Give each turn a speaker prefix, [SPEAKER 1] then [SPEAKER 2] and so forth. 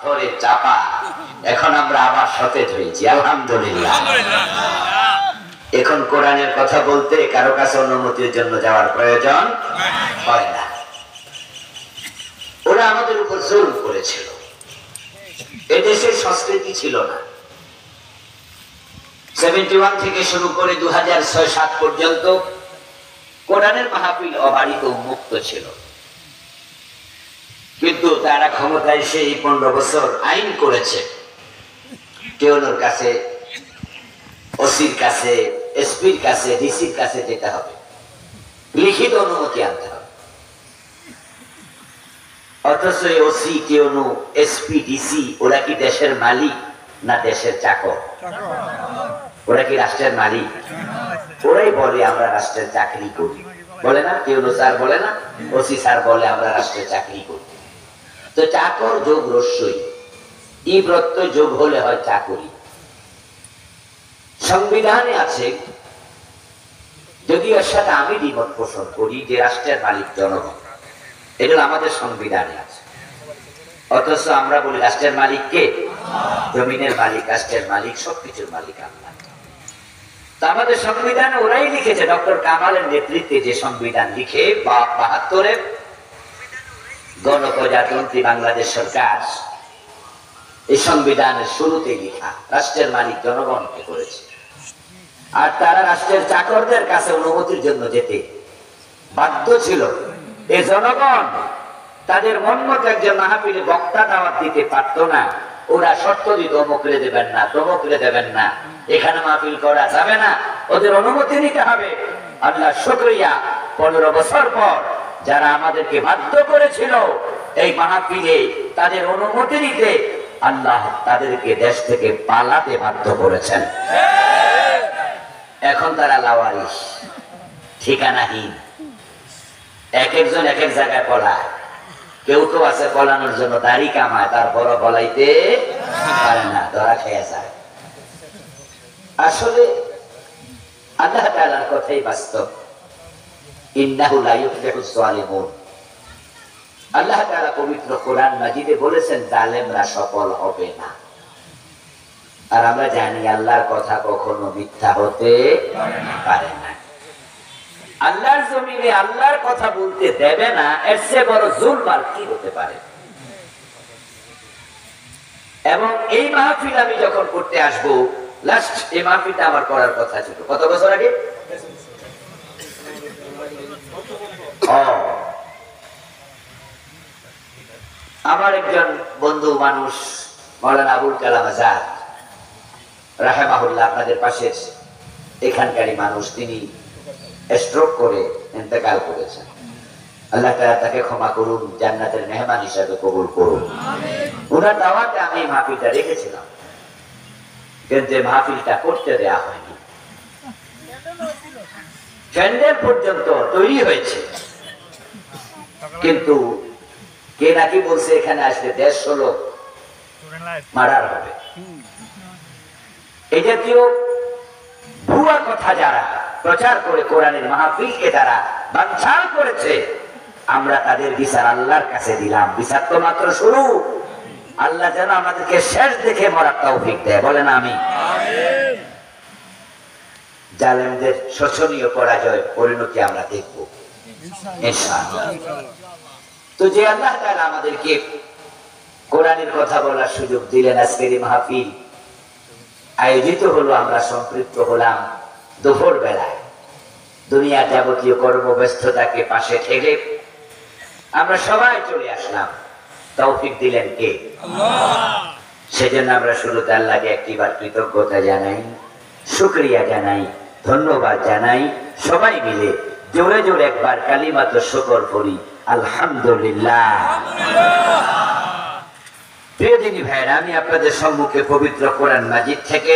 [SPEAKER 1] ধরে চাপা এখন আমরা আবার সতেজ হয়েছি, আলহামদুলিল্লাহ। এখন কোরআনের কথা বলতে কারো কাছে অনুমতির জন্য যাওয়ার প্রয়োজন হয় না। ওরা আমাদের উপর জুলুম করেছিল, এদেশের সংস্কৃতি ছিল না। 71 থেকে শুরু করে 2006-07 পর্যন্ত কোরআনের মাহফিল অবারিত মুক্ত ছিল, কিন্তু তারা ক্ষমতায় সেই 15 বছর আইন করেছে কেউনোর কাছে, ওসির কাছে, এসপির কাছে, ডিসির কাছে যেতে হবে, লিখিত অনুমতি আনতে হবে। অথচ ওসি, কেউনো, এসপি, ডিসি ওরা কি দেশের মালিক না দেশের চাকর? ওরা কি রাষ্ট্রের মালিক? ওরাই বলে আমরা রাষ্ট্রের চাকরি করি, বলে না? কেউনো স্যার বলে না, ওসি স্যার বলে আমরা রাষ্ট্রের চাকরি করি। তো চাকর যোগ রস্যই, ই প্রত্যয় যোগ হলে হয় চাকরি। সংবিধানে আছে, যদি এর সাথে আমি দ্বিমত পোষণ করি যে রাষ্ট্রের মালিক জনগণ, এগুলো আমাদের সংবিধানে আছে। অথচ আমরা বলি রাষ্ট্রের মালিক কে? জমিনের মালিক, রাষ্ট্রের মালিক, সবকিছুর মালিক আল্লাহ। তো আমাদের সংবিধানে ওরাই লিখেছে, ডক্টর কামালের নেতৃত্বে যে সংবিধান লিখে 72-এ গণপ্রজাতন্ত্রী বাংলাদেশ সরকার, এই সংবিধানের শুরুতে লেখা রাষ্ট্রের মালিক জনগণকে করেছে। আর তারা রাষ্ট্রের চাকরদের কাছে অনুমতির জন্য যেতে বাধ্য ছিল। এই জনগণ তাদের মন মতো একজন মাহফিলে বক্তা দাওয়াত দিতে পারত না। ওরা শর্ত দিত, অমুকরে দেবেন না, তমুকরে দেবেন না, এখানে মাহফিল করা যাবে না, ওদের অনুমতি নিতে হবে। আল্লাহ শুকরিয়া, 15 বছর পর যারা আমাদেরকে বাধ্য করেছিল এই মাহফিলে তাদের অনুমতি নিতে, আল্লাহ তাদেরকে দেশ থেকে পালাতে বাধ্য করেছেন। এখন তারা লাওয়ারিস, ঠিকানাহীন, এক একজন এক এক জায়গায় পলায়। কেউ তো আছে পলানোর জন্য দাড়ি কামায়, তার বড় পলাইতে পারে না, ধরা খেয়ে যায়। আসলে আল্লাহ তাআলার কথাই বাস্তব। ইন্নাহু লা ইউফলিহুস যালিমুন। আল্লাহ তাআলা পবিত্র কোরআন মাজিদে বলেছেন জালেমরা সফল হবে না। আর আমরা জানি আল্লাহর কথা কখনো মিথ্যা হতে পারে না। আল্লাহর জমিনে আল্লাহর কথা বলতে দেবে না, এর চেয়ে বড় জুলম আর কি হতে পারে? এবং এই মাহফিল আমি যখন করতে আসবো, লাস্ট এই মাহফিলটা আমার করার কথা ছিল কত বছর আগে? আমার একজন বন্ধু মানুষ মাওলানা আবুল কালাম আজাদ রাহিমাহুল্লাহ, আপনাদের পাশের এখানকারই মানুষ, তিনি স্ট্রোক করে ইন্তেকাল করেছেন। আল্লাহ তাআলা তাকে ক্ষমা করুন, জান্নাতের মেহমান হিসেবে কবুল করুন। ওনার দাওয়াতে আমি মাহফিলটা রেখেছিলাম, কিন্তু মাহফিলটা করতে দেয়া হয়নি। প্যান্ডেল পর্যন্ত তৈরি হয়েছে, কিন্তু কে নাকি বলছে এখানে আসলে 150 লোক মার্ডার হবে। এই জাতীয় ভুয়া কথা যারা প্রচার করে কোরআনের মাহফিলকে যারা বানচাল করেছে, আমরা তাদের বিচার আল্লাহর কাছে দিলাম। বিচার তো মাত্র শুরু। আল্লাহ যেন আমাদেরকে শেষ দেখে মরার তৌফিক দেয়, বলেন আমিন। জালেমদের শোচনীয় পরাজয় পরিণতি আমরা দেখব ইনশাআল্লাহ। তো যে আল্লাহ তাআলা আমাদেরকে কোরআনের কথা বলার সুযোগ দিলেন, আজকের এই মাহফিল আয়োজিত হলো, আমরা সম্পৃক্ত হলাম দুপুর বেলায়। দুনিয়ার যাবতীয় কর্মব্যস্ততাকে পাশে ঠেলে আমরা সবাই চলে আসলাম। তৌফিক দিলেন কে? আল্লাহ। সেজন্য আমরা শুরুতে আল্লাহকে একটিবার কৃতজ্ঞতা জানাই, শুকরিয়া জানাই, ধন্যবাদ জানাই। সবাই মিলে জোরে জোরে একবার কালিমাত শুকর করি, আলহামদুলিল্লাহ। প্রিয় দিনী ভাইরা, আমি আপনাদের সম্মুখে পবিত্র কোরআন মাজিদ থেকে